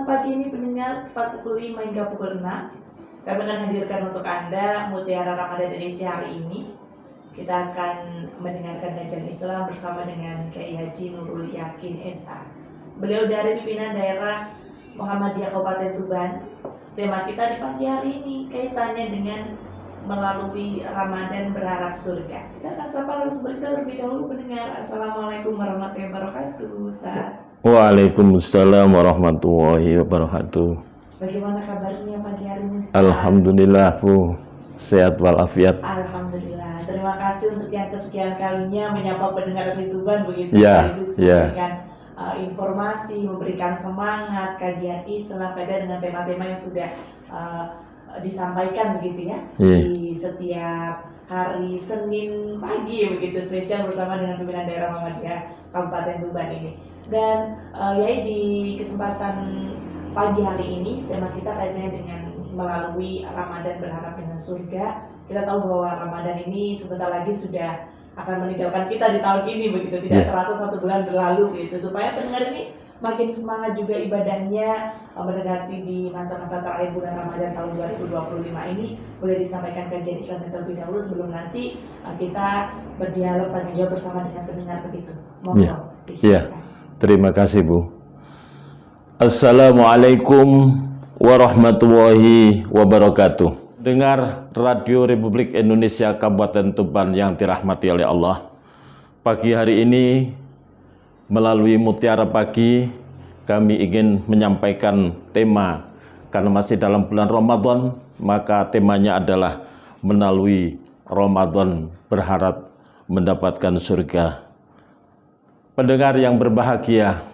Selamat pagi ini pendengar, tepat pukul 5 hingga pukul 6 kami akan hadirkan untuk Anda Mutiara Ramadan edisi hari ini. Kita akan mendengarkan kajian Islam bersama dengan Kiai Haji Nurul Yakin SA. Beliau dari pimpinan daerah Muhammadiyah Kabupaten Tuban. Tema kita di pagi hari ini kaitannya dengan melalui Ramadan berharap surga. Kita akan sapa terlebih dahulu pendengar. Assalamualaikum warahmatullahi wabarakatuh, Ustaz. Waalaikumsalam warahmatullahi wabarakatuh. Bagaimana kabarnya pagi hari ini, Ustaz? Alhamdulillah, Bu. Sehat walafiat. Alhamdulillah. Terima kasih untuk yang kesekian kalinya menyapa pendengar di Tuban begitu. Ya, memberikan informasi, memberikan semangat, kajian Islam pada dengan tema-tema yang sudah disampaikan begitu ya. Di setiap hari Senin pagi begitu, spesial bersama dengan pimpinan daerah Muhammadiyah Kabupaten Tuban ini. Dan di kesempatan pagi hari ini tema kita kaitannya dengan melalui Ramadan berharap dengan surga. Kita tahu bahwa Ramadan ini sebentar lagi sudah akan meninggalkan kita di tahun ini begitu, tidak terasa 1 bulan berlalu gitu. Supaya pendengar ini makin semangat juga ibadahnya mendekati di masa-masa terakhir bulan Ramadan tahun 2025 ini, boleh disampaikan kajian Islam terlebih dahulu sebelum nanti kita berdialog tanya jawab bersama dengan pendengar begitu. Monggo disilakan. Terima kasih, Bu. Assalamualaikum warahmatullahi wabarakatuh. Dengar Radio Republik Indonesia Kabupaten Tuban yang dirahmati oleh Allah. Pagi hari ini melalui Mutiara Pagi kami ingin menyampaikan tema, karena masih dalam bulan Ramadan, maka temanya adalah melalui Ramadan berharap mendapatkan surga. Pendengar yang berbahagia,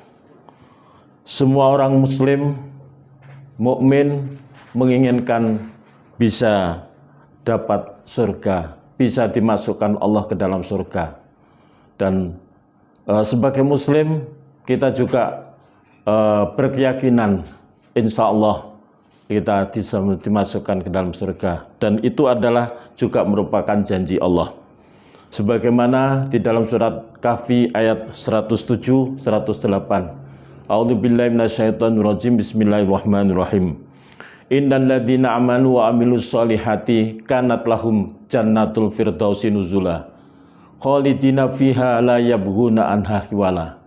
semua orang muslim mukmin menginginkan bisa dapat surga, bisa dimasukkan Allah ke dalam surga. Dan sebagai muslim kita juga berkeyakinan insya Allah kita bisa dimasukkan ke dalam surga, dan itu adalah juga merupakan janji Allah. Sebagaimana di dalam surat Kahfi ayat 107 108. A'udzubillahi minasyaitonirrajim. Bismillahirrahmanirrahim. Innal ladzina amanu wa amilus solihati kanat lahum jannatul firdausi nuzula khalidina fiha la yabghuna anha hiwala.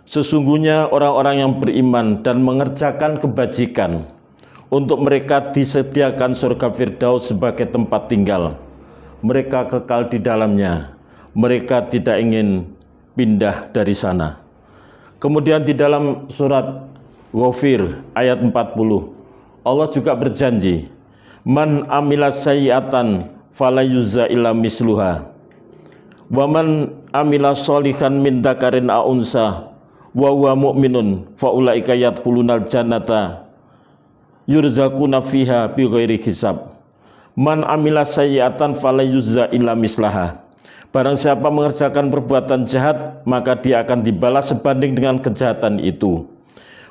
Sesungguhnya orang-orang yang beriman dan mengerjakan kebajikan, untuk mereka disediakan surga Firdaus sebagai tempat tinggal. Mereka kekal di dalamnya, mereka tidak ingin pindah dari sana. Kemudian di dalam surat Ghafir ayat 40, Allah juga berjanji, man amila sayyi'atan fala yujza illa misluha wa man amila sholihan min dzakarin aw unsa wa huwa mu'minun fa ulaika yadkhulunal jannata yurzaquna fiha bighairi hisab. Man amila sayyi'atan fala yujza illa mislaha. Barang siapa mengerjakan perbuatan jahat, maka dia akan dibalas sebanding dengan kejahatan itu.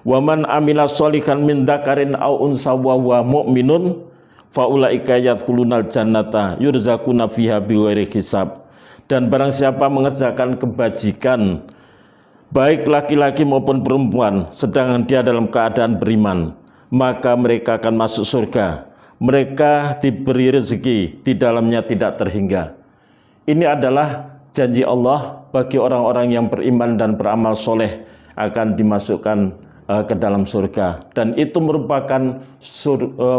Wa man amila sholihan min dzakarin aw unsa wa huwa mu'minun fa ulaika yadkhulunal jannata yurzaquna fiha bighairi hisab. Dan barang siapa mengerjakan kebajikan, baik laki-laki maupun perempuan, sedangkan dia dalam keadaan beriman, maka mereka akan masuk surga. Mereka diberi rezeki, di dalamnya tidak terhingga. Ini adalah janji Allah bagi orang-orang yang beriman dan beramal soleh akan dimasukkan ke dalam surga. Dan itu merupakan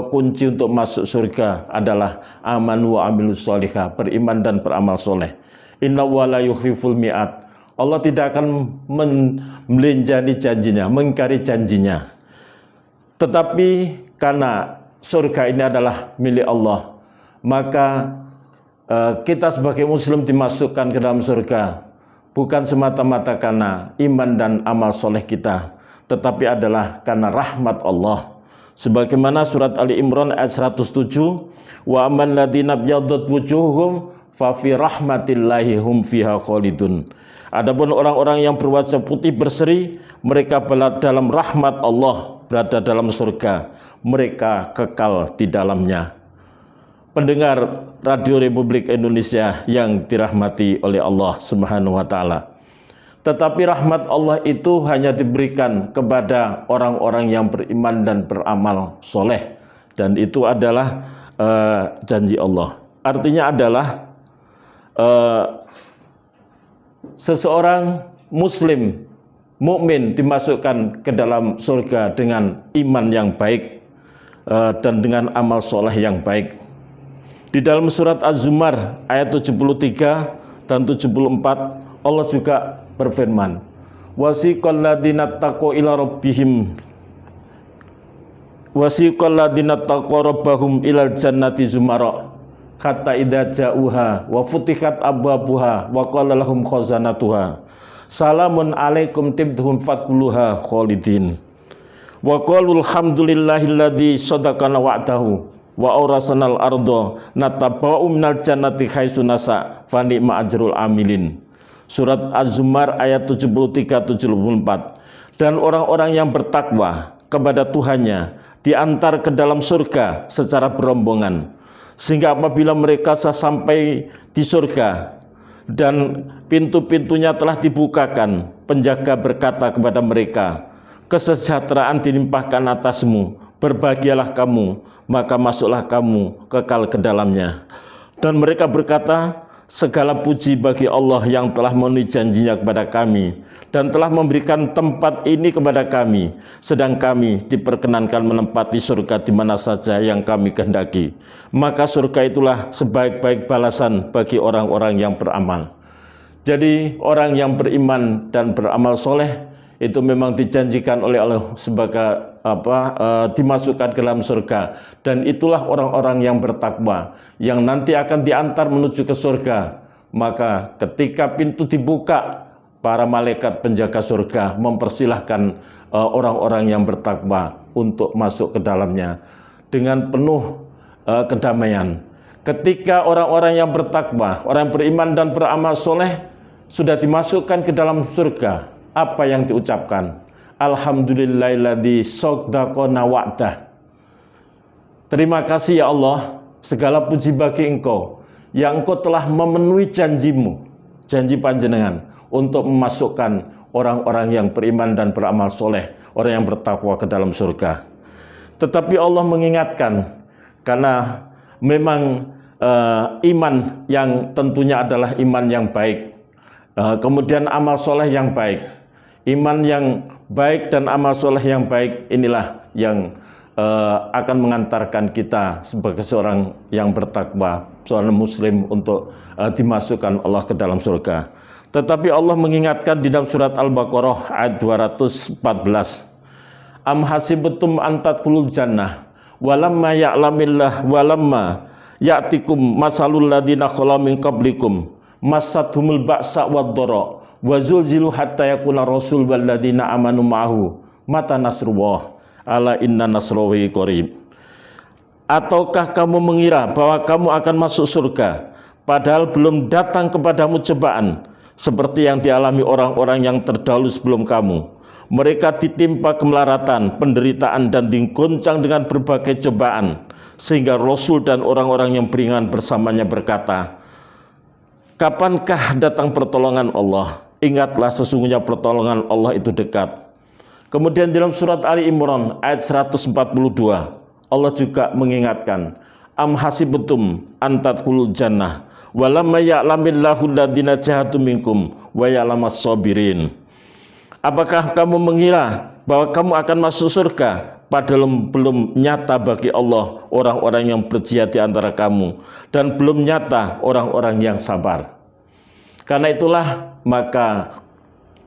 kunci untuk masuk surga adalah aman wa amilus solihah, beriman dan beramal soleh. Inna wa la yukhliful mi'ad. Allah tidak akan melenjani janjinya, mengingkari janjinya. Tetapi karena surga ini adalah milik Allah, maka kita sebagai muslim dimasukkan ke dalam surga bukan semata-mata karena iman dan amal soleh kita, tetapi adalah karena rahmat Allah. Sebagaimana surat Ali Imran ayat 107, wa aman ladzina byadat wujuhum fa fi rahmatillahi hum fiha khalidun. Adapun orang-orang yang berwajah putih berseri, mereka dalam rahmat Allah, berada dalam surga, mereka kekal di dalamnya. Pendengar Radio Republik Indonesia yang dirahmati oleh Allah Subhanahu wa taala. Tetapi rahmat Allah itu hanya diberikan kepada orang-orang yang beriman dan beramal soleh. Dan itu adalah janji Allah. Artinya adalah seseorang muslim, mukmin dimasukkan ke dalam surga dengan iman yang baik dan dengan amal soleh yang baik. Di dalam surat Az-Zumar ayat 73 dan 74 Allah juga berfirman, wasiqal ladzina taqaw ila rabbihim wasiqal ladzina taqaw rabbahum ilal jannati zumara hatta idza ja'uha wa futihat abwabuha wa qala lahum khazanatuha salamun alaikum tibhum fadkhuluha khalidin wa qalu alhamdulillahilladzi sadaqana wa'dahu wa aurasanal ardo natabau minal jannati haitsu nasa fa ni'ma ajrul amilin. Surat Az-Zumar ayat 73-74. Dan orang-orang yang bertakwa kepada Tuhannya diantar ke dalam surga secara berombongan, sehingga apabila mereka sampai di surga dan pintu-pintunya telah dibukakan, penjaga berkata kepada mereka, kesejahteraan dilimpahkan atasmu, berbahagialah kamu, maka masuklah kamu kekal ke dalamnya. Dan mereka berkata, segala puji bagi Allah yang telah memenuhi janjinya kepada kami dan telah memberikan tempat ini kepada kami, sedang kami diperkenankan menempati surga di mana saja yang kami kehendaki. Maka surga itulah sebaik-baik balasan bagi orang-orang yang beramal. Jadi orang yang beriman dan beramal soleh itu memang dijanjikan oleh Allah sebagai dimasukkan ke dalam surga, dan itulah orang-orang yang bertakwa yang nanti akan diantar menuju ke surga. Maka ketika pintu dibuka, para malaikat penjaga surga mempersilahkan orang-orang yang bertakwa untuk masuk ke dalamnya dengan penuh kedamaian. Ketika orang-orang yang bertakwa, orang yang beriman dan beramal soleh sudah dimasukkan ke dalam surga, apa yang diucapkan? Alhamdulillahilladzi sadaqana wa'dah. Terima kasih ya Allah, segala puji bagi Engkau yang Engkau telah memenuhi janjimu, janji panjenengan untuk memasukkan orang-orang yang beriman dan beramal soleh, orang yang bertakwa ke dalam surga. Tetapi Allah mengingatkan, karena memang iman yang tentunya adalah iman yang baik, kemudian amal soleh yang baik. Iman yang baik dan amal soleh yang baik inilah yang akan mengantarkan kita sebagai seorang yang bertakwa, seorang muslim untuk dimasukkan Allah ke dalam surga. Tetapi Allah mengingatkan di dalam surat Al-Baqarah ayat 214. Am hasibtum an tadkhulul jannah walamma ya'lamillah walamma ya'tikum masalul ladzina khala min qablikum massatuhumul ba'sa wad-dara wa zulzilu hatta yakuna rasul walladzina amanu ma'ahu mata nasrullah ala inna nasrallahi qarib. Ataukah kamu mengira bahwa kamu akan masuk surga padahal belum datang kepadamu cobaan seperti yang dialami orang-orang yang terdahulu sebelum kamu? Mereka ditimpa kemelaratan, penderitaan dan digoncang dengan berbagai cobaan, sehingga Rasul dan orang-orang yang beriman bersamanya berkata, kapankah datang pertolongan Allah? Ingatlah sesungguhnya pertolongan Allah itu dekat. Kemudian dalam surat Ali Imran ayat 142 Allah juga mengingatkan, am hasibtum an tadkhulul jannah walamma ya'lamillahu alladzina jahadu minkum wa ya'lamas sabirin. Apakah kamu mengira bahwa kamu akan masuk surga padahal belum nyata bagi Allah orang-orang yang berjihad di antara kamu, dan belum nyata orang-orang yang sabar. Karena itulah maka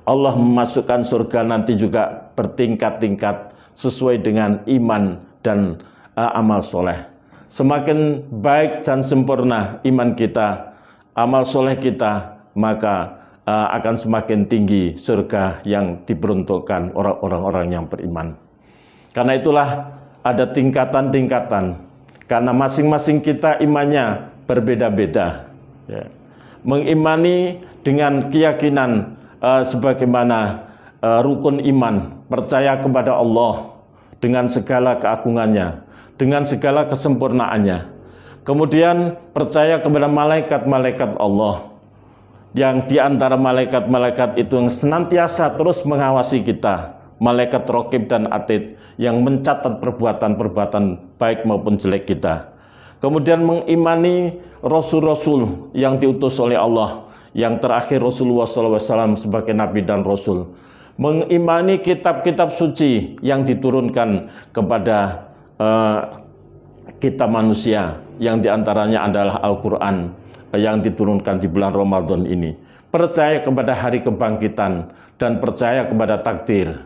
Allah memasukkan surga nanti juga bertingkat-tingkat sesuai dengan iman dan amal soleh. Semakin baik dan sempurna iman kita, amal soleh kita, maka akan semakin tinggi surga yang diperuntukkan orang-orang yang beriman. Karena itulah ada tingkatan-tingkatan, karena masing-masing kita imannya berbeda-beda, ya. Mengimani dengan keyakinan sebagaimana rukun iman, percaya kepada Allah dengan segala keagungannya, dengan segala kesempurnaannya. Kemudian percaya kepada malaikat-malaikat Allah, yang di antara malaikat-malaikat itu yang senantiasa terus mengawasi kita, malaikat raqib dan atid yang mencatat perbuatan-perbuatan baik maupun jelek kita. Kemudian mengimani rasul-rasul yang diutus oleh Allah, yang terakhir Rasulullah SAW sebagai nabi dan rasul. Mengimani kitab-kitab suci yang diturunkan kepada kita manusia, yang diantaranya adalah Al-Quran yang diturunkan di bulan Ramadan ini. Percaya kepada hari kebangkitan dan percaya kepada takdir,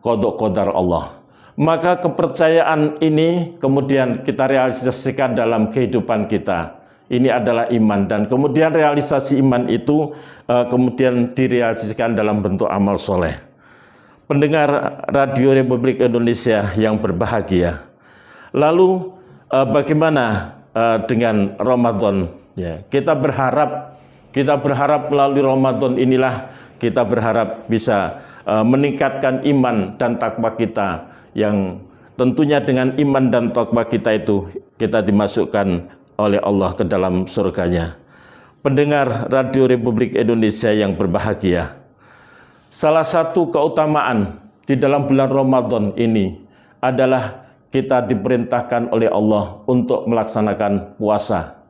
qada qadar Allah. Maka kepercayaan ini kemudian kita realisasikan dalam kehidupan kita. Ini adalah iman, dan kemudian realisasi iman itu kemudian direalisasikan dalam bentuk amal soleh. Pendengar Radio Republik Indonesia yang berbahagia, lalu bagaimana dengan Ramadan? Ya, kita berharap melalui Ramadan inilah kita berharap bisa meningkatkan iman dan takwa kita, yang tentunya dengan iman dan takwa kita itu kita dimasukkan oleh Allah ke dalam surganya. Pendengar Radio Republik Indonesia yang berbahagia, salah satu keutamaan di dalam bulan Ramadan ini adalah kita diperintahkan oleh Allah untuk melaksanakan puasa.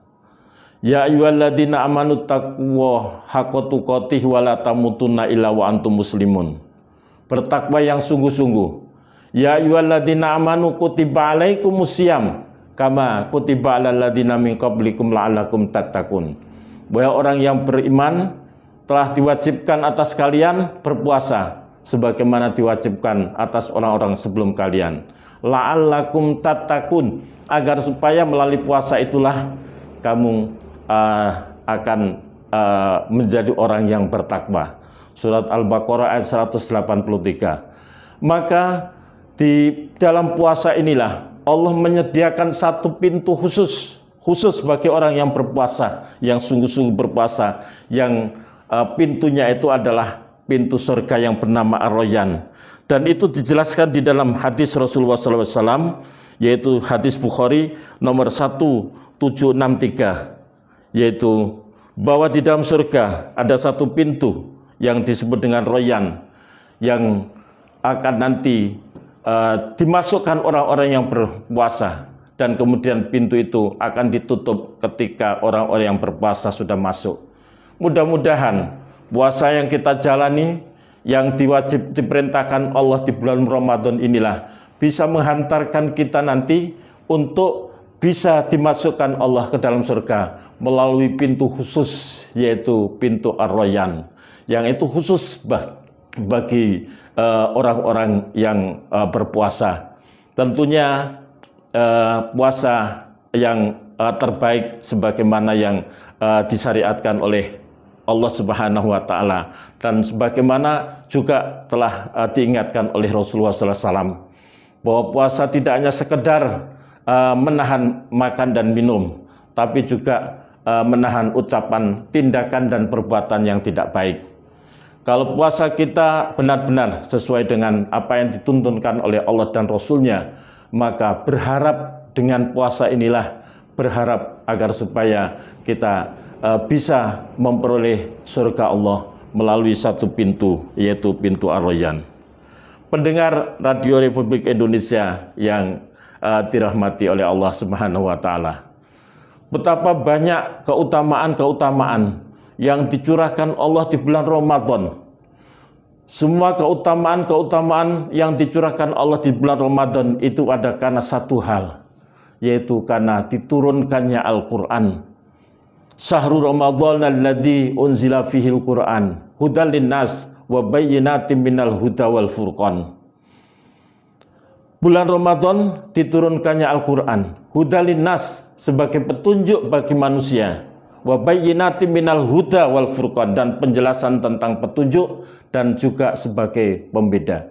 Ya ayyuhalladzina amanu taqullaha haqqa tuqatih wa la tamutunna illa wa antum muslimun. Bertakwa yang sungguh-sungguh. Ya ayyuhalladzina amanu kutiba alaikumusiyam kama kutiba alal ladzina min qablikum la'allakum tattaqun. Wahai orang yang beriman, telah diwajibkan atas kalian berpuasa sebagaimana diwajibkan atas orang-orang sebelum kalian. La'allakum tattaqun, agar supaya melalui puasa itulah kamu akan menjadi orang yang bertakwa. Surat Al-Baqarah ayat 183. Maka di dalam puasa inilah Allah menyediakan satu pintu khusus bagi orang yang berpuasa, yang sungguh-sungguh berpuasa, yang pintunya itu adalah pintu surga yang bernama Ar-Rayyan. Dan itu dijelaskan di dalam hadis Rasulullah SAW, yaitu hadis Bukhari nomor 1763, yaitu bahwa di dalam surga ada satu pintu yang disebut dengan Rayyan, yang akan nanti dimasukkan orang-orang yang berpuasa, dan kemudian pintu itu akan ditutup ketika orang-orang yang berpuasa sudah masuk. Mudah-mudahan puasa yang kita jalani, yang diperintahkan Allah di bulan Ramadan inilah bisa menghantarkan kita nanti untuk bisa dimasukkan Allah ke dalam surga melalui pintu khusus, yaitu pintu Ar-Rayyan, yang itu khusus bagi orang-orang yang berpuasa. Tentunya puasa yang terbaik sebagaimana yang disyariatkan oleh Allah Subhanahu wa Ta'ala, dan sebagaimana juga telah diingatkan oleh Rasulullah SAW, bahwa puasa tidak hanya sekedar menahan makan dan minum, tapi juga menahan ucapan, tindakan, dan perbuatan yang tidak baik. Kalau puasa kita benar-benar sesuai dengan apa yang dituntunkan oleh Allah dan Rasul-Nya, maka berharap dengan puasa inilah, berharap agar supaya kita bisa memperoleh surga Allah melalui satu pintu, yaitu pintu Ar-Rayyan. Pendengar Radio Republik Indonesia yang dirahmati oleh Allah Subhanahu wa Ta'ala, betapa banyak keutamaan-keutamaan yang dicurahkan Allah di bulan Ramadan. Semua keutamaan-keutamaan yang dicurahkan Allah di bulan Ramadan itu ada karena satu hal, yaitu karena diturunkannya Al-Quran. Syahrul Ramadan alladzi unzila fihil Quran hudal linnas wa bayyinatin minal huda wal furqan. Bulan Ramadan diturunkannya Al-Quran, hudal linnas sebagai petunjuk bagi manusia, wa bayyinatin minal huda wal furqan, dan penjelasan tentang petunjuk dan juga sebagai pembeda.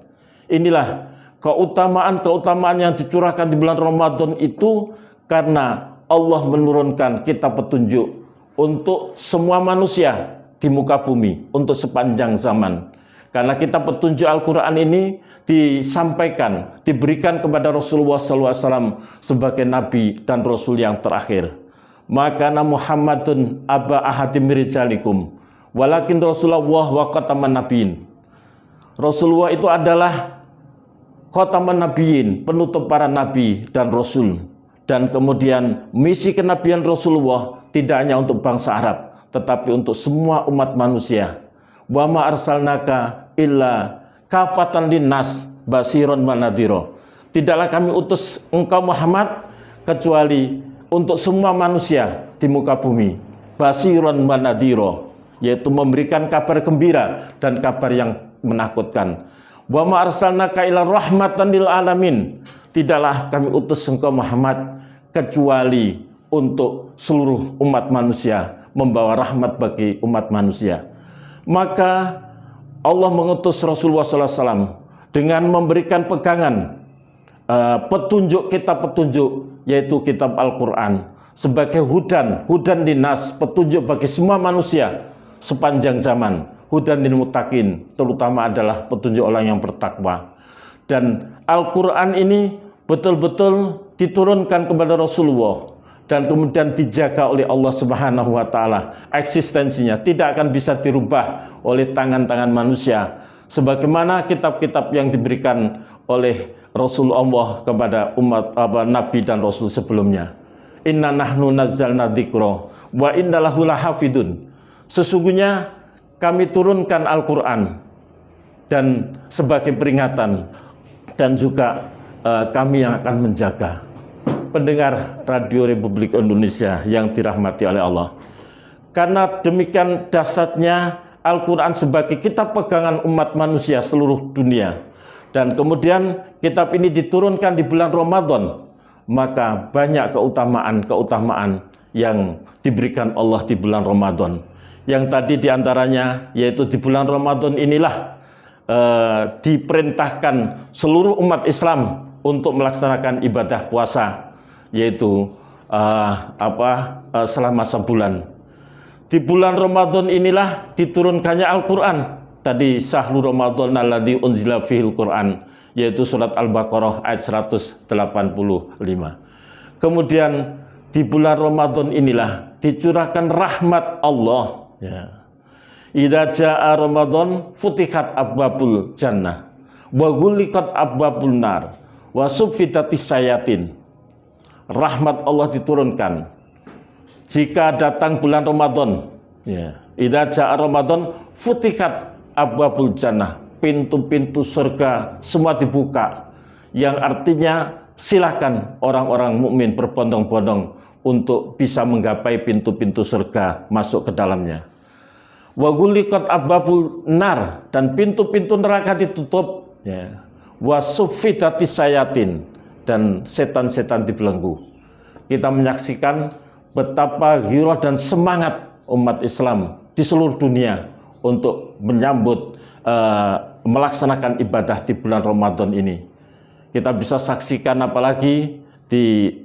Inilah keutamaan-keutamaan yang dicurahkan di bulan Ramadan itu karena Allah menurunkan kitab petunjuk untuk semua manusia di muka bumi untuk sepanjang zaman. Karena kitab petunjuk Al-Quran ini disampaikan, diberikan kepada Rasulullah SAW sebagai Nabi dan Rasul yang terakhir. Maka Muhammadun aba ahadim rijalikum Walakin Rasulullah wa khataman nabiyyin. Rasulullah itu adalah khataman nabiyyin, penutup para nabi dan rasul. Dan kemudian misi kenabian Rasulullah tidak hanya untuk bangsa Arab, tetapi untuk semua umat manusia. Wa ma arsalnaka illa kafatan linnas basiron wa nadhira. Tidaklah kami utus engkau Muhammad kecuali untuk semua manusia di muka bumi. Basiron wa nadhira, yaitu memberikan kabar gembira dan kabar yang menakutkan. Wa ma arsalnaka illa rahmatan lil alamin. Tidaklah kami utus engkau Muhammad kecuali untuk seluruh umat manusia, membawa rahmat bagi umat manusia. Maka Allah mengutus Rasulullah SAW dengan memberikan pegangan petunjuk, kitab petunjuk, yaitu kitab Al-Quran sebagai hudan dinas, petunjuk bagi semua manusia sepanjang zaman. Hudan lil muttaqin, terutama adalah petunjuk orang yang bertakwa. Dan Al-Quran ini betul-betul diturunkan kepada Rasulullah dan kemudian dijaga oleh Allah Subhanahu wa taala. Eksistensinya tidak akan bisa dirubah oleh tangan-tangan manusia sebagaimana kitab-kitab yang diberikan oleh Rasulullah kepada umat nabi dan rasul sebelumnya. Inna nahnu nazzalna dzikra wa inna lahu lahafidun. Sesungguhnya kami turunkan Al-Qur'an dan sebagai peringatan, dan juga kami yang akan menjaga. Pendengar Radio Republik Indonesia yang dirahmati oleh Allah, karena demikian dahsyatnya Al-Quran sebagai kitab pegangan umat manusia seluruh dunia, dan kemudian kitab ini diturunkan di bulan Ramadan, maka banyak keutamaan yang diberikan Allah di bulan Ramadan. Yang tadi diantaranya yaitu di bulan Ramadan inilah diperintahkan seluruh umat Islam untuk melaksanakan ibadah puasa, yaitu selama sebulan. Di bulan Ramadan inilah diturunkannya Al-Quran. Tadi syahrul Ramadan alladzi unzila fihil Quran, yaitu surat Al-Baqarah ayat 185. Kemudian di bulan Ramadan inilah dicurahkan rahmat Allah. Ya. Idza jaa Ramadan futihat abwabul jannah wa ghuliqat abwabun nar wa suffidatis sayatin. Rahmat Allah diturunkan jika datang bulan Ramadan. Ya. Idza jaa Ramadan futihat abwabul jannah, pintu-pintu surga semua dibuka, yang artinya silakan orang-orang mukmin berbondong-bondong untuk bisa menggapai pintu-pintu surga, masuk ke dalamnya. Wa ghuliqat abwabul nar, dan pintu-pintu neraka ditutup. Ya. Wa suffidatis sayatin, dan setan-setan dibelenggu. Kita menyaksikan betapa giroh dan semangat umat Islam di seluruh dunia untuk menyambut melaksanakan ibadah di bulan Ramadan ini. Kita bisa saksikan apalagi di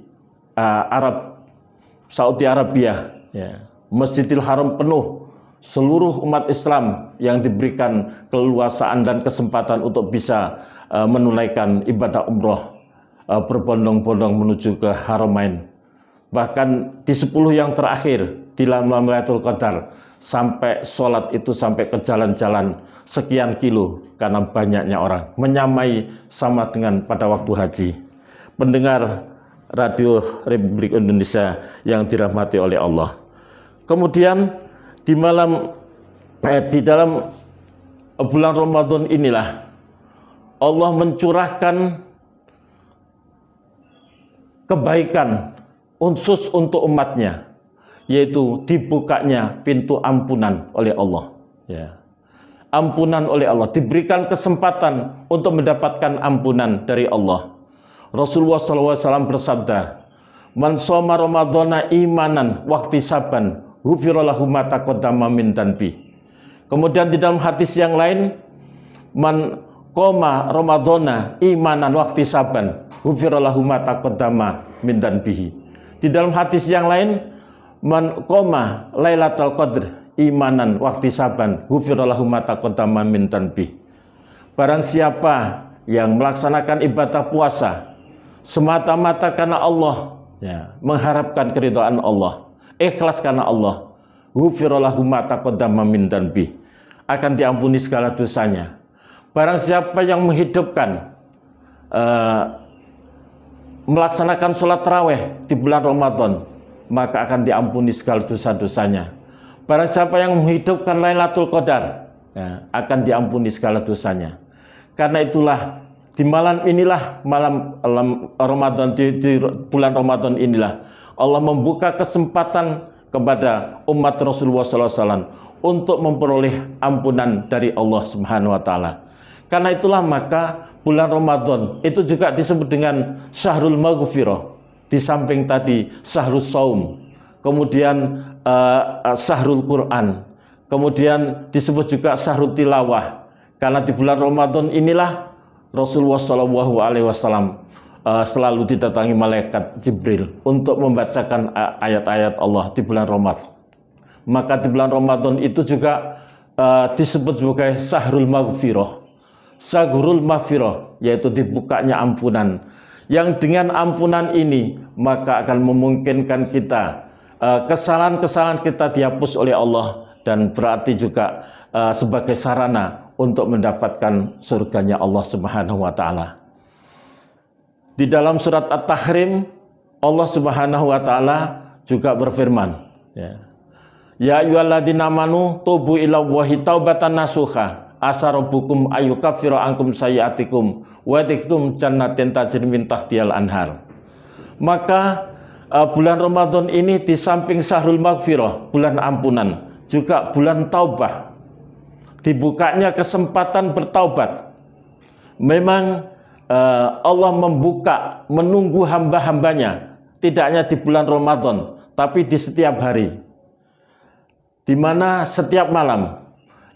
Saudi Arabia, ya, Masjidil Haram penuh, seluruh umat Islam yang diberikan keleluasaan dan kesempatan untuk bisa menunaikan ibadah umroh, berbondong-bondong menuju ke Haramain. Bahkan di 10 yang terakhir di Lailatul Qadar, sampai sholat itu sampai ke jalan-jalan sekian kilo karena banyaknya orang, menyamai sama dengan pada waktu haji. Pendengar Radio Republik Indonesia yang dirahmati oleh Allah. Kemudian di dalam bulan Ramadan inilah Allah mencurahkan kebaikan khusus untuk umatnya, yaitu dibukanya pintu ampunan oleh Allah. Ya. Ampunan oleh Allah, diberikan kesempatan untuk mendapatkan ampunan dari Allah. Rasulullah SAW bersabda, "Man shoma Ramadhana imanan wahtisaban, ghufira lahu ma taqaddama min dhanbi." Kemudian di dalam hadis yang lain, "Man qoma Ramadhana imanan wahtisaban, ghufira lahu ma taqaddama min dhanbihi." Di dalam hadis yang lain, "Man qoma Lailatul Qadr imanan wahtisaban, ghufira lahu ma taqaddama min dhanbihi." Barang siapa yang melaksanakan ibadah puasa semata-mata karena Allah, ya, mengharapkan keridhaan Allah, ikhlas karena Allah, ghufira lahu ma taqaddama min dzanbi, akan diampuni segala dosanya. Barang siapa yang menghidupkan melaksanakan sholat tarawih di bulan Ramadan, maka akan diampuni segala dosa-dosanya. Barang siapa yang menghidupkan Lailatul Qadar, ya, akan diampuni segala dosanya. Karena itulah di malam inilah, malam Ramadan, di bulan Ramadan inilah Allah membuka kesempatan kepada umat Rasulullah SAW untuk memperoleh ampunan dari Allah Subhanahu wa Ta'ala. Karena itulah maka bulan Ramadan itu juga disebut dengan Syahrul Maghfirah. Di samping tadi Syahrul Saum, kemudian Syahrul Quran, kemudian disebut juga Syahrul Tilawah. Karena di bulan Ramadan inilah Rasulullah SAW selalu didatangi malaikat Jibril untuk membacakan ayat-ayat Allah di bulan Ramadan. Maka di bulan Ramadan itu juga disebut sebagai Syahrul Maghfirah, Syahrul Maghfirah, yaitu dibukanya ampunan. Yang dengan ampunan ini maka akan memungkinkan kita kesalahan-kesalahan kita dihapus oleh Allah, dan berarti juga sebagai sarana untuk mendapatkan surganya Allah Subhanahu wa Ta'ala. Di dalam surat At-Tahrim, Allah Subhanahu wa Ta'ala juga berfirman, ya ayyuhalladzina amanu tubu ilallahi taubatan nasuha asa rabbukum ayyukaffira ankum sayyi'atikum wa yadkhulukum jannatin tajri min tahtihal anhar. Maka bulan Ramadan ini di samping Syahrul Maghfirah, bulan ampunan, juga bulan taubah. Dibukanya kesempatan bertaubat. Memang Allah membuka, menunggu hamba-hambanya, tidak hanya di bulan Ramadan, tapi di setiap hari, di mana setiap malam.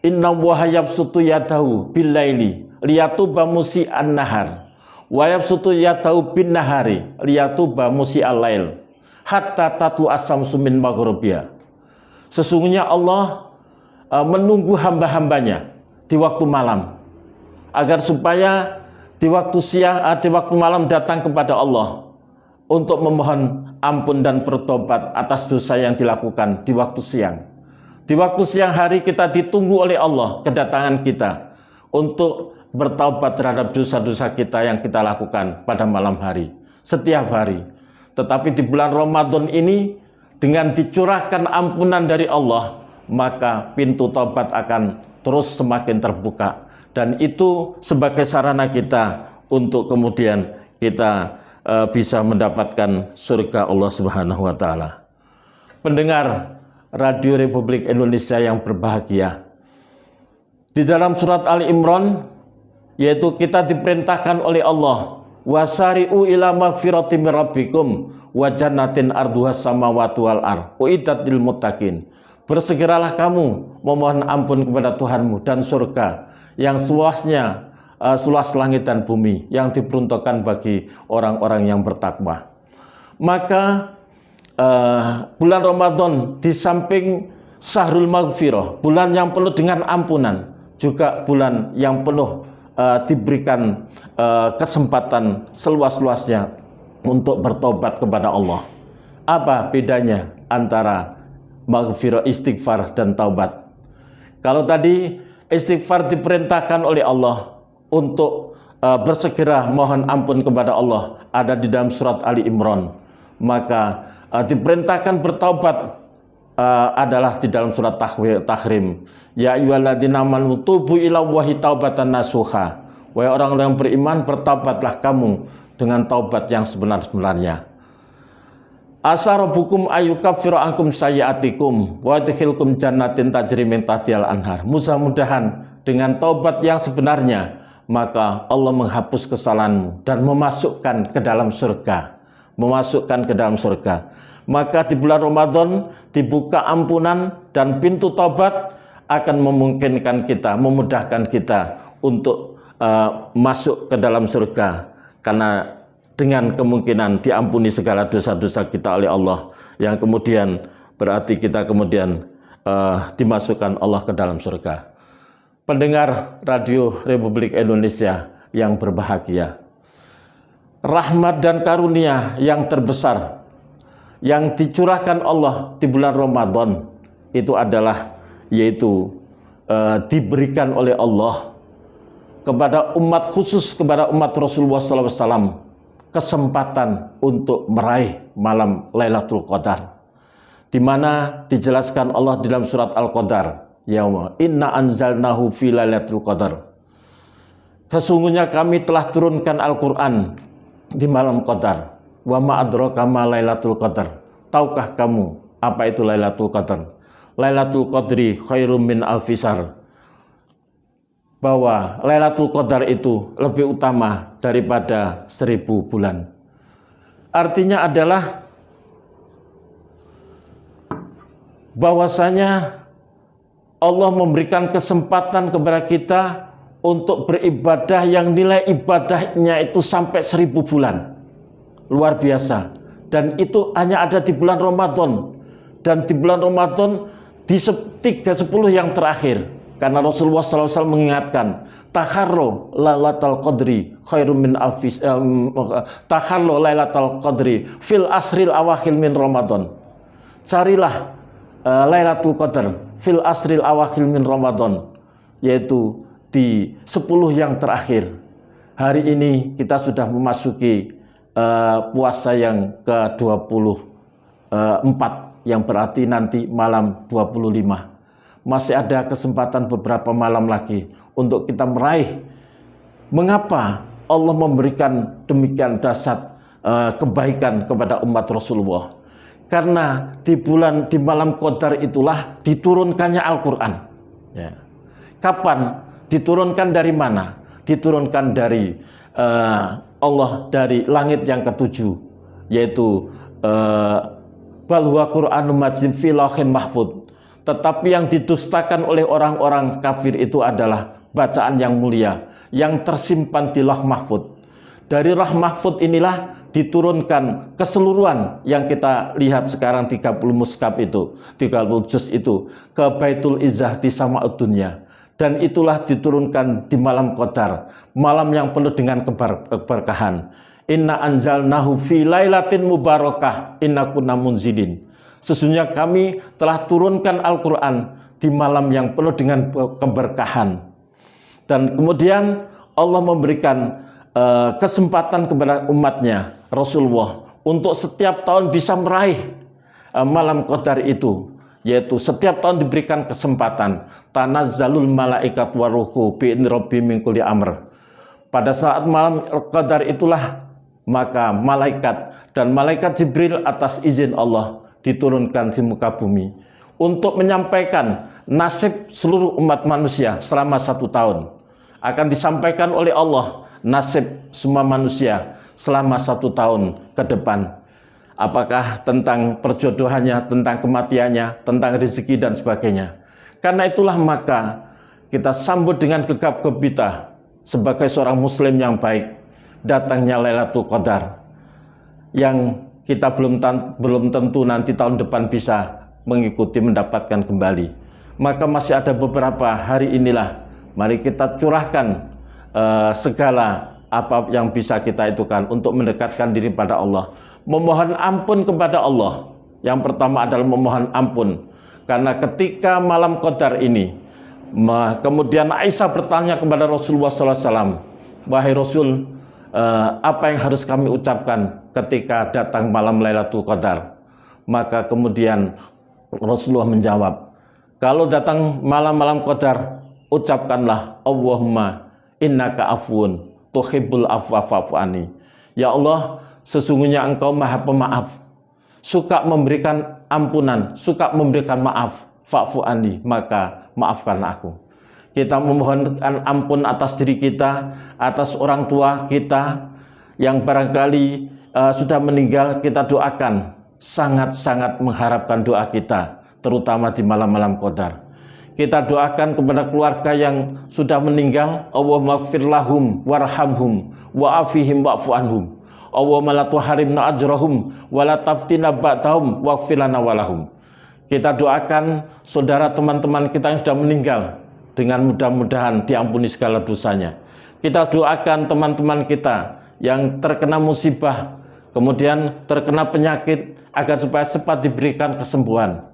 Inna Allaha yabsutu yadahu bil laili liyatuba musi'an nahar wa yabsutu yadahu bin nahari liyatuba musi'al lail hatta tatu asamsu min maghribiha. Sesungguhnya Allah menunggu hamba-hambanya di waktu malam, agar supaya di waktu siang, di waktu malam datang kepada Allah untuk memohon ampun dan bertobat atas dosa yang dilakukan di waktu siang. Di waktu siang hari kita ditunggu oleh Allah kedatangan kita untuk bertaubat terhadap dosa-dosa kita yang kita lakukan pada malam hari, setiap hari. Tetapi di bulan Ramadan ini, dengan dicurahkan ampunan dari Allah, maka pintu taubat akan terus semakin terbuka. Dan itu sebagai sarana kita untuk kemudian kita bisa mendapatkan surga Allah Subhanahu wa Ta'ala. Pendengar Radio Republik Indonesia yang berbahagia, di dalam surat Ali Imran, yaitu kita diperintahkan oleh Allah, wasari'u ila magfiratin min rabbikum wa jannatin arduhas samawati wal ardh uiddat lil muttaqin. Bersegeralah kamu memohon ampun kepada Tuhanmu dan surga yang seluasnya seluas langit dan bumi, yang diperuntukkan bagi orang-orang yang bertakwa. Maka bulan Ramadan di samping Syahrul Maghfirah, bulan yang penuh dengan ampunan, juga bulan yang penuh diberikan kesempatan seluas-luasnya untuk bertobat kepada Allah. Apa bedanya antara maghfirah, istighfar, dan taubat? Kalau tadi istighfar diperintahkan oleh Allah untuk bersegera mohon ampun kepada Allah, ada di dalam surat Ali Imran. Maka diperintahkan bertaubat adalah di dalam surat Tahrim. Ya ayyuhalladzina amanu tubu ilallahi taubatan nasuha. Wahai orang-orang yang beriman, bertaubatlah kamu dengan taubat yang sebenar-benarnya. Asa rabbukum ayyukaffira ankum sayyi'atikum wa yadkhilkum jannatin tajri min tahtihal anhar. Mudah-mudahan dengan taubat yang sebenarnya, maka Allah menghapus kesalahanmu dan memasukkan ke dalam surga. Memasukkan ke dalam surga. Maka di bulan Ramadan dibuka ampunan dan pintu taubat akan memungkinkan kita, memudahkan kita untuk masuk ke dalam surga, karena dengan kemungkinan diampuni segala dosa-dosa kita oleh Allah, yang kemudian berarti kita kemudian dimasukkan Allah ke dalam surga. Pendengar Radio Republik Indonesia yang berbahagia, rahmat dan karunia yang terbesar yang dicurahkan Allah di bulan Ramadan itu adalah yaitu diberikan oleh Allah kepada umat, khusus kepada umat Rasulullah SAW, kesempatan untuk meraih malam Lailatul Qadar, di mana dijelaskan Allah di dalam surat Al-Qadar, yauma inna anzalnahu fi lailatul qadar, sesungguhnya kami telah turunkan Al-Quran di malam Qadar. Wa ma adraka ma lailatul qadar, tahukah kamu apa itu Lailatul Qadar? Lailatul Qadri khairum min alfisar, bahwa Lailatul Qadar itu lebih utama daripada 1000 bulan. Artinya adalah bahwasanya Allah memberikan kesempatan kepada kita untuk beribadah yang nilai ibadahnya itu sampai 1000 bulan. Luar biasa. Dan itu hanya ada di bulan Ramadan. Dan di bulan Ramadan di 3/10 yang terakhir. Karena Rasulullah SAW mengingatkan, takharro lailatul qadri khairum min alfis, takharro lailatul qadri fil asril awakhil min Ramadan. Carilah Lailatul Qadar fil asril awakhil min Ramadan, yaitu di 10 yang terakhir. Hari ini kita sudah memasuki puasa yang ke-24, yang berarti nanti malam 25. Masih ada kesempatan beberapa malam lagi untuk kita meraih. Mengapa Allah memberikan demikian dahsyat kebaikan kepada umat Rasulullah? Karena di malam Qadar itulah diturunkannya Al-Quran. Ya. Kapan? Diturunkan dari mana? Diturunkan dari Allah, dari langit yang ketujuh, yaitu bal huwa Qur'anun majid fi lauhin mahfuz. Tetapi yang didustakan oleh orang-orang kafir itu adalah bacaan yang mulia, yang tersimpan di Lauh Mahfuz. Dari Lauh Mahfuz inilah diturunkan keseluruhan yang kita lihat sekarang 30 mushaf itu, 30 juz itu ke Baitul Izzah di Sama'ud Dunya. Dan itulah diturunkan di malam Qadar, malam yang penuh dengan keberkahan. Inna anzalnahu fi lailatin mubarakah inna kunna munzilin. Sesungguhnya kami telah turunkan Al-Quran di malam yang penuh dengan keberkahan. Dan kemudian Allah memberikan kesempatan kepada umatnya Rasulullah untuk setiap tahun bisa meraih malam Qadar itu, yaitu setiap tahun diberikan kesempatan. Tanazzalul malaikat waruhu bi'in rabbi min kulli amr. Pada saat malam Qadar itulah maka malaikat dan malaikat Jibril atas izin Allah diturunkan di muka bumi untuk menyampaikan nasib seluruh umat manusia selama 1 tahun. Akan disampaikan oleh Allah nasib semua manusia selama 1 tahun ke depan. Apakah tentang perjodohannya, tentang kematiannya, tentang rezeki dan sebagainya. Karena itulah maka kita sambut dengan gegap gempita sebagai seorang muslim yang baik, datangnya Lailatul Qadar yang kita belum tentu nanti tahun depan bisa mengikuti, mendapatkan kembali. Maka masih ada beberapa hari inilah, mari kita curahkan segala apa yang bisa kita itukan untuk mendekatkan diri pada Allah. Memohon ampun kepada Allah. Yang pertama adalah memohon ampun. Karena ketika malam Qadar ini, kemudian Aisyah bertanya kepada Rasulullah SAW, wahai Rasul, apa yang harus kami ucapkan ketika datang malam Lailatul Qadar? Maka kemudian Rasulullah menjawab, kalau datang malam-malam Qadar, ucapkanlah Allahumma innaka afwun tuhibbul afwa fa'fu anni. Ya Allah, sesungguhnya Engkau Maha Pemaaf, suka memberikan ampunan, suka memberikan maaf, fa'fu anni, maka maafkan aku. Kita memohonkan ampun atas diri kita, atas orang tua kita yang barangkali sudah meninggal. Kita doakan, sangat-sangat mengharapkan doa kita, terutama di malam-malam Qadar. Kita doakan kepada keluarga yang sudah meninggal, Allahumma ighfir lahum warhamhum wa'afihim wa'fu anhum. Allahumma la tuharimna ajrahum wa la taftina ba'dahum waghfir lana walahum. Kita doakan saudara teman-teman kita yang sudah meninggal, dengan mudah-mudahan diampuni segala dosanya. Kita doakan teman-teman kita yang terkena musibah, kemudian terkena penyakit, agar supaya cepat diberikan kesembuhan.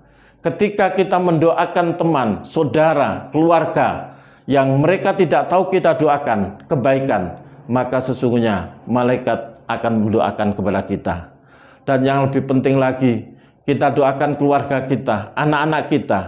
ketika kita mendoakan teman, saudara, keluarga yang mereka tidak tahu kita doakan kebaikan, maka sesungguhnya malaikat akan mendoakan kepada kita. Dan yang lebih penting lagi, kita doakan keluarga kita, anak-anak kita.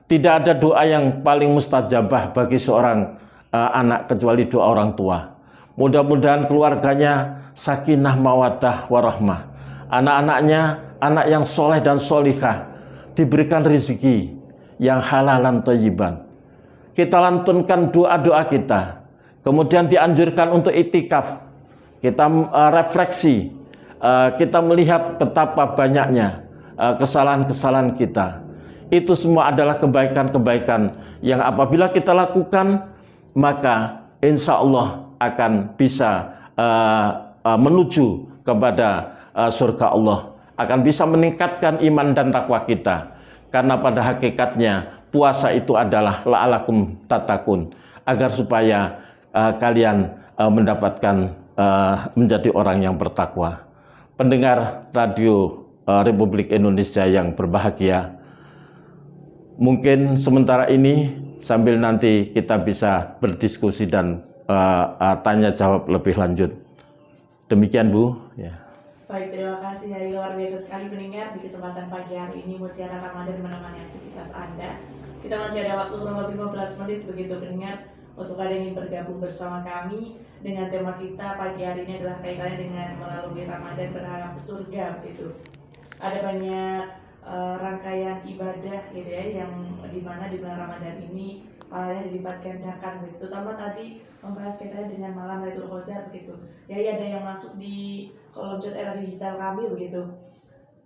Tidak ada doa yang paling mustajabah bagi seorang anak kecuali doa orang tua. Mudah-mudahan keluarganya sakinah mawaddah warahmah. Anak-anaknya anak yang soleh dan solihah, diberikan rezeki yang halalan thayyiban. Kita lantunkan doa-doa kita. Kemudian dianjurkan untuk iktikaf. Kita refleksi. Kita melihat betapa banyaknya kesalahan-kesalahan kita. Itu semua adalah kebaikan-kebaikan yang apabila kita lakukan, maka insya Allah akan bisa menuju kepada surga Allah, akan bisa meningkatkan iman dan takwa kita. Karena pada hakikatnya puasa itu adalah la'alakum tatakun, agar supaya kalian mendapatkan menjadi orang yang bertakwa. Pendengar Radio Republik Indonesia yang berbahagia, mungkin sementara ini sambil nanti kita bisa berdiskusi dan tanya jawab lebih lanjut. Demikian Bu. Ya. Baik, terima kasih Yai, luar biasa sekali pendengar. Di kesempatan pagi hari ini Mutiara Ramadan menemani aktivitas Anda. Kita masih ada waktu kurang lebih 15 menit begitu pendengar, untuk ada yang ingin bergabung bersama kami dengan tema kita pagi hari ini adalah kaitannya dengan melalui Ramadan berharap surga begitu. Ada banyak rangkaian ibadah gitu ya, yang dimana di bulan Ramadan ini pahalanya dilipat gandakan begitu. Terutama tadi membahas kaitannya dengan malam Lailatul Qadar begitu. Ya, ada yang masuk di kolom chat era digital kami begitu.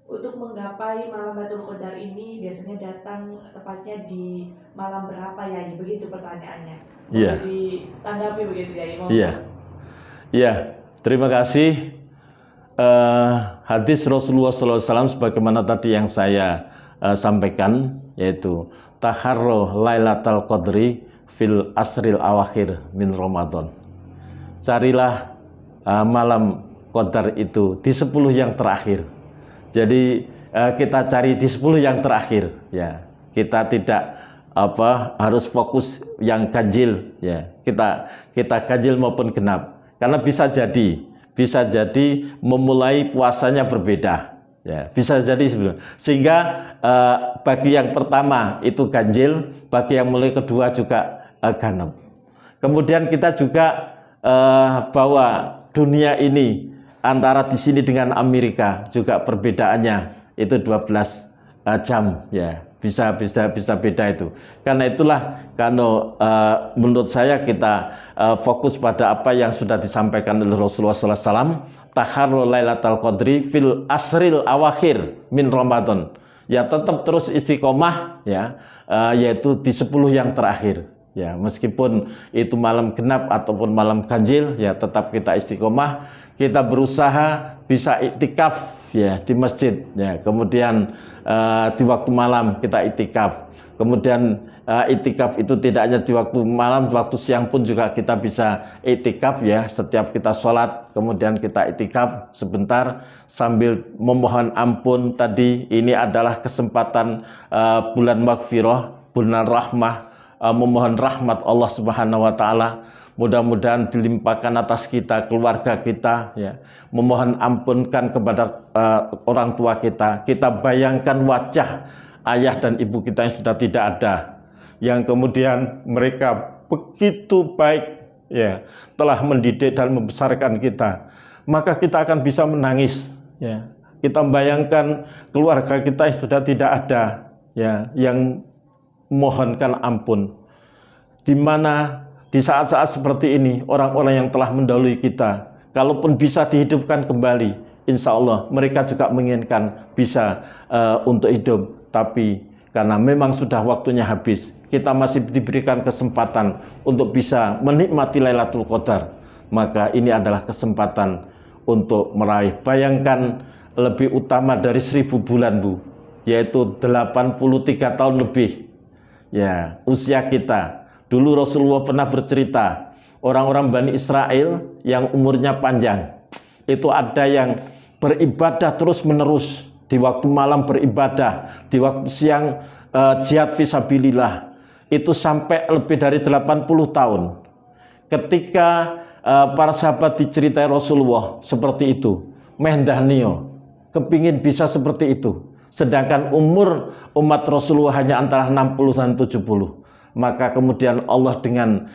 Untuk menggapai malam Lailatul Qadar ini biasanya datang tepatnya di malam berapa ya? Begitu pertanyaannya. Iya. Ditanggapi begitu ya? Iya. Iya. Terima kasih. Hadis Rasulullah SAW sebagaimana tadi yang saya sampaikan, yaitu taharro lailatul qadri fil asril awakhir min Ramadan. Carilah malam qadar itu di 10 yang terakhir. Jadi kita cari di 10 yang terakhir ya. Kita tidak harus fokus yang ganjil ya. Kita ganjil maupun genap. Karena bisa jadi memulai puasanya berbeda ya, bisa jadi sebelum, sehingga bagi yang pertama itu ganjil, bagi yang mulai kedua juga genap. Kemudian kita juga bahwa dunia ini antara di sini dengan Amerika juga perbedaannya itu 12 jam ya, bisa beda itu. Karena itulah kalau menurut saya kita fokus pada apa yang sudah disampaikan oleh Rasulullah SAW, taharru lailatul qadri fil asril awakhir min Ramadan. Ya tetap terus istiqomah ya, yaitu di 10 yang terakhir. Ya, meskipun itu malam genap ataupun malam ganjil, ya tetap kita istiqomah, kita berusaha bisa iktikaf ya di masjid ya. Kemudian di waktu malam kita iktikaf. Kemudian iktikaf itu tidak hanya di waktu malam, di waktu siang pun juga kita bisa iktikaf ya. Setiap kita sholat, kemudian kita iktikaf sebentar sambil memohon ampun. Tadi ini adalah kesempatan bulan maghfirah, bulan rahmah, memohon rahmat Allah Subhanahu wa taala. Mudah-mudahan dilimpahkan atas kita, keluarga kita ya. Memohon ampunkan kepada orang tua kita. Kita bayangkan wajah ayah dan ibu kita yang sudah tidak ada, yang kemudian mereka begitu baik ya, telah mendidik dan membesarkan kita. Maka kita akan bisa menangis ya. Kita bayangkan keluarga kita yang sudah tidak ada ya, yang mohonkan ampun. Di mana di saat-saat seperti ini orang-orang yang telah mendahului kita, kalaupun bisa dihidupkan kembali, insya Allah mereka juga menginginkan bisa untuk hidup. Tapi karena memang sudah waktunya habis, kita masih diberikan kesempatan untuk bisa menikmati Lailatul Qadar. Maka ini adalah kesempatan untuk meraih. Bayangkan lebih utama dari 1000 bulan Bu, yaitu 83 tahun lebih ya usia kita. Dulu Rasulullah pernah bercerita, orang-orang Bani Israel yang umurnya panjang, itu ada yang beribadah terus-menerus di waktu malam beribadah, di waktu siang jihad fisabilillah, itu sampai lebih dari 80 tahun. Ketika para sahabat diceritai Rasulullah seperti itu, Mehdanio kepingin bisa seperti itu, sedangkan umur umat Rasulullah hanya antara 60 dan 70. Maka kemudian Allah dengan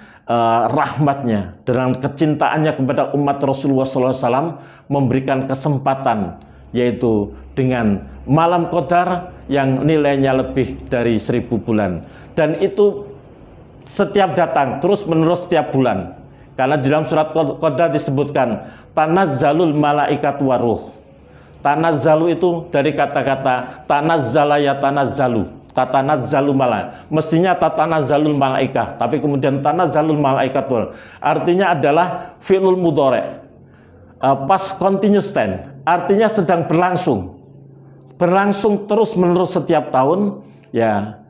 rahmatnya, dengan kecintaannya kepada umat Rasulullah SAW memberikan kesempatan, yaitu dengan malam Qadar yang nilainya lebih dari 1000 bulan. Dan itu setiap datang, terus menerus setiap bulan. Karena di dalam surat Qadar disebutkan tanazzalul malaikat waruh. Tanazzalu itu dari kata-kata tanazzala ya tanazzalu, tatanazzalu malaika. Mestinya tatanazzalul malaikah, tapi kemudian tanazzalul malaikat waruh. Artinya adalah fi'lul mudhari', past continuous tense, artinya sedang berlangsung terus menerus setiap tahun, ya.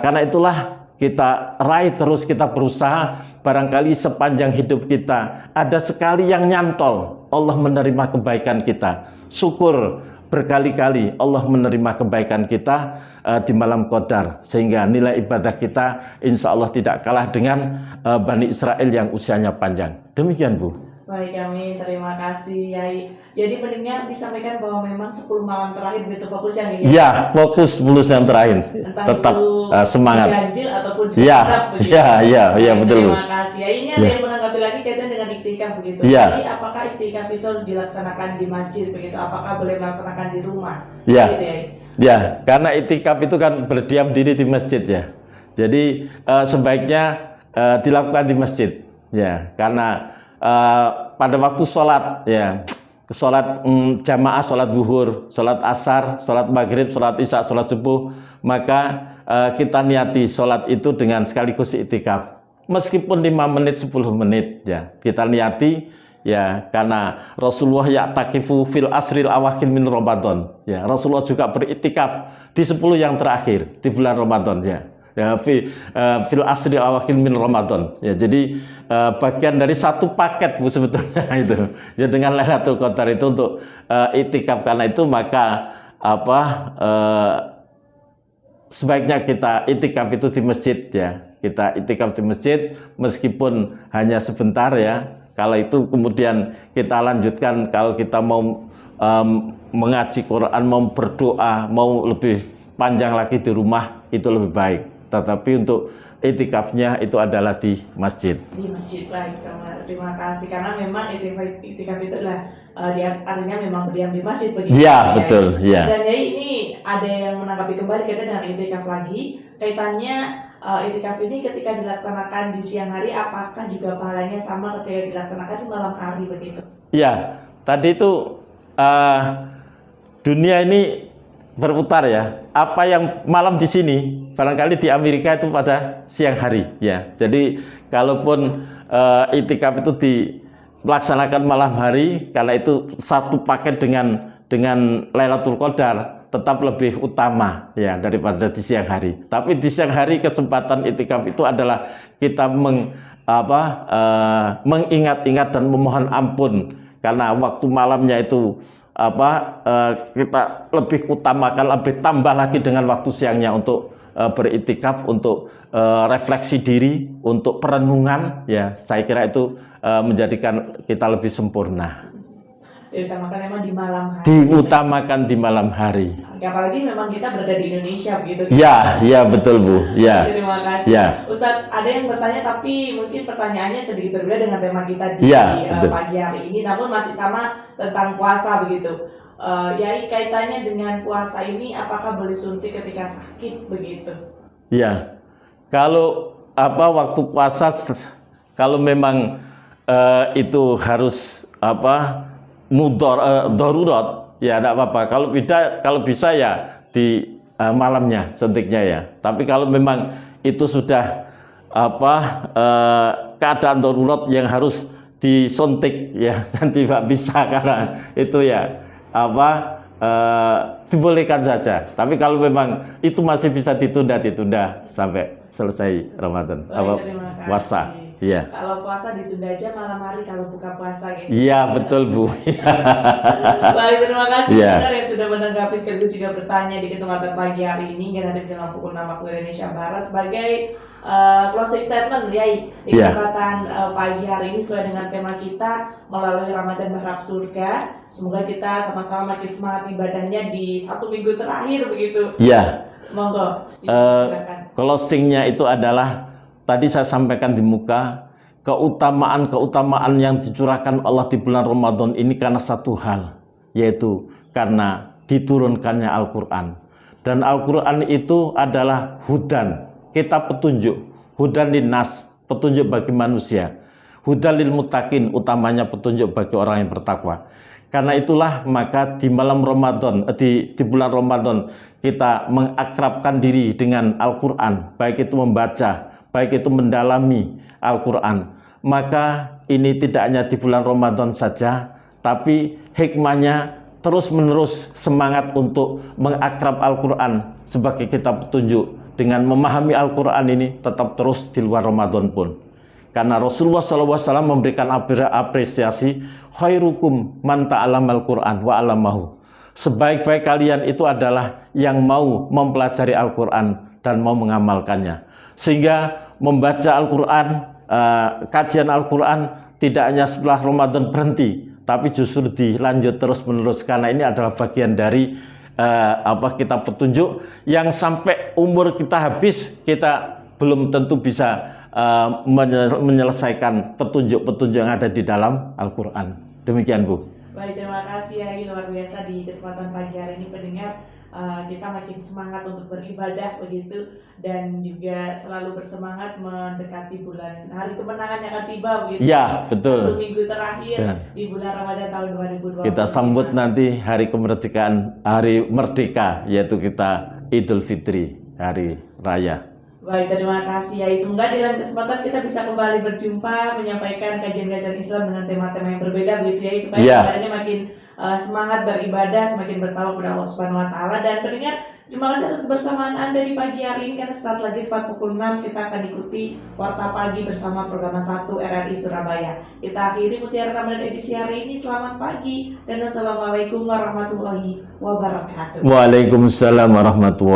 Karena itulah kita raih terus, kita berusaha. Barangkali sepanjang hidup kita ada sekali yang nyantol, Allah menerima kebaikan kita. Syukur berkali-kali Allah menerima kebaikan kita di malam Qadar, sehingga nilai ibadah kita insya Allah tidak kalah dengan Bani Israel yang usianya panjang. Demikian, Bu. Baik, kami terima kasih, Yai. Jadi pentingnya disampaikan bahwa memang 10 malam terakhir begitu fokusnya nih. Ya, fokus 10 yang terakhir. Entah tetap itu semangat. ganjil ataupun Ya, tetap begitu. Ya, betul. Terima kasih. Ya, ini ada yang menanggapi lagi kaitan dengan iktikaf begitu. Ya. Jadi apakah iktikaf itu harus dilaksanakan di masjid begitu? Apakah boleh melaksanakan di rumah? Ya. Gitu, Yai. Ya, karena iktikaf itu kan berdiam diri di masjid ya. Jadi sebaiknya dilakukan di masjid. Ya, karena pada waktu sholat, ya, sholat jamaah, sholat zuhur, sholat asar, sholat maghrib, sholat isya, sholat subuh, maka kita niati sholat itu dengan sekaligus iktikaf. Meskipun 5 menit, 10 menit, ya, kita niati, ya, karena Rasulullah ya'takifu fil asril awakhir min Ramadan. Ya, Rasulullah juga beriktikaf di 10 yang terakhir di bulan Ramadan, ya. Ya, fil asri awakhir min Ramadan. Ya, jadi bagian dari satu paket, Bu, sebetulnya itu. Ya, dengan Lailatul Qadar itu untuk iktikaf. Karena itu maka sebaiknya kita iktikaf itu di masjid, ya. Kita iktikaf di masjid meskipun hanya sebentar, ya. Kalau itu kemudian kita lanjutkan, kalau kita mau mengaji Quran, mau berdoa, mau lebih panjang lagi di rumah, itu lebih baik. Tetapi untuk iktikafnya itu adalah di masjid. Di masjid, baik. Terima kasih. Karena memang iktikaf itu adalah artinya memang berdiam di masjid begitu. Iya, betul. Ya. Dan ya ini ada yang menanggapi kembali kaitan dengan iktikaf lagi. Kaitannya iktikaf ini ketika dilaksanakan di siang hari, apakah juga pahalanya sama ketika dilaksanakan di malam hari begitu? Iya, tadi itu dunia ini berputar, ya. Apa yang malam di sini, barangkali di Amerika itu pada siang hari, ya. Jadi kalaupun iktikaf itu dilaksanakan malam hari, karena itu satu paket dengan Lailatul Qadar, tetap lebih utama, ya, daripada di siang hari. Tapi di siang hari kesempatan iktikaf itu adalah kita mengingat-ingat dan memohon ampun, karena waktu malamnya itu kita lebih utamakan, lebih tambah lagi dengan waktu siangnya untuk beriktikaf, untuk refleksi diri, untuk perenungan, ya. Saya kira itu menjadikan kita lebih sempurna. Diutamakan memang di malam hari. Diutamakan di malam hari. Apalagi memang kita berada di Indonesia begitu. Ya, betul, Bu. Ya. Terima kasih. Ya. Ustadz, ada yang bertanya tapi mungkin pertanyaannya sedikit berbeda dengan tema kita di pagi hari ini, namun masih sama tentang puasa begitu. Yai, kaitannya dengan puasa ini, apakah boleh suntik ketika sakit begitu? Ya. Kalau waktu puasa, kalau memang itu harus darurat, ya tidak apa-apa. Kalau bisa ya di malamnya suntiknya, ya. Tapi kalau memang itu sudah keadaan darurat yang harus disuntik, ya, dan tidak bisa karena itu, ya, dibolehkan saja. Tapi kalau memang itu masih bisa ditunda sampai selesai Ramadan, puasa. Iya. Kalau puasa ditunda aja malam hari kalau buka puasa gitu. Iya, betul Bu. Baik, terima kasih Iya. benar yang sudah menanggapi sekaligus juga bertanya di kesempatan pagi hari ini karena di jam pukul 6 waktu Indonesia Barat sebagai closing statement ya di Iya. kesempatan pagi hari ini sesuai dengan tema kita melalui Ramadan berharap surga. Semoga kita sama-sama makin semangat ibadahnya di 1 minggu terakhir begitu. Iya. Monggo, silakan. Closingnya itu adalah tadi saya sampaikan di muka, keutamaan-keutamaan yang dicurahkan Allah di bulan Ramadan ini karena satu hal, yaitu karena diturunkannya Al-Quran. Dan Al-Quran itu adalah hudan, kita petunjuk, hudan linnas, petunjuk bagi manusia, hudan lil muttaqin, utamanya petunjuk bagi orang yang bertakwa. Karena itulah maka di malam Ramadan, di bulan Ramadan kita mengakrabkan diri dengan Al-Quran, baik itu membaca, baik itu mendalami Al-Quran. Maka ini tidak hanya di bulan Ramadan saja, tapi hikmahnya terus-menerus semangat untuk mengakrab Al-Quran sebagai kitab petunjuk. Dengan memahami Al-Quran ini tetap terus di luar Ramadan pun. Karena Rasulullah SAW memberikan apresiasi, khairukum man ta'allamal Qur'an wa 'allamahu. Sebaik-baik kalian itu adalah yang mau mempelajari Al-Quran dan mau mengamalkannya. Sehingga membaca Al-Quran, kajian Al-Quran tidak hanya setelah Ramadan berhenti, tapi justru dilanjut terus-menerus karena ini adalah bagian dari kitab petunjuk yang sampai umur kita habis kita belum tentu bisa menyelesaikan petunjuk-petunjuk yang ada di dalam Al-Quran. Demikian Bu. Baik, terima kasih ya, luar biasa di kesempatan pagi hari ini pendengar. Kita makin semangat untuk beribadah begitu dan juga selalu bersemangat mendekati bulan hari kemenangan yang akan tiba begitu. Ya, betul. 1 minggu terakhir di bulan Ramadan tahun 2020. Kita sambut nanti hari kemerdekaan, hari merdeka, yaitu kita Idul Fitri, hari raya. Baik, terima kasih ya. Semoga di lain kesempatan kita bisa kembali berjumpa menyampaikan kajian-kajian Islam dengan tema-tema yang berbeda begitu ya, supaya kita ini makin semangat beribadah, semakin bertawaf kepada Allah Subhanahu wa taala. Dan pendengar, terima kasih atas kebersamaan Anda di pagi hari ini karena saat lagi tepat pukul 6 kita akan ikuti Warta Pagi bersama program 1 RRI Surabaya. Kita akhiri Mutiara Ramadan edisi hari ini. Selamat pagi dan wassalamualaikum warahmatullahi wabarakatuh. Waalaikumsalam warahmatullahi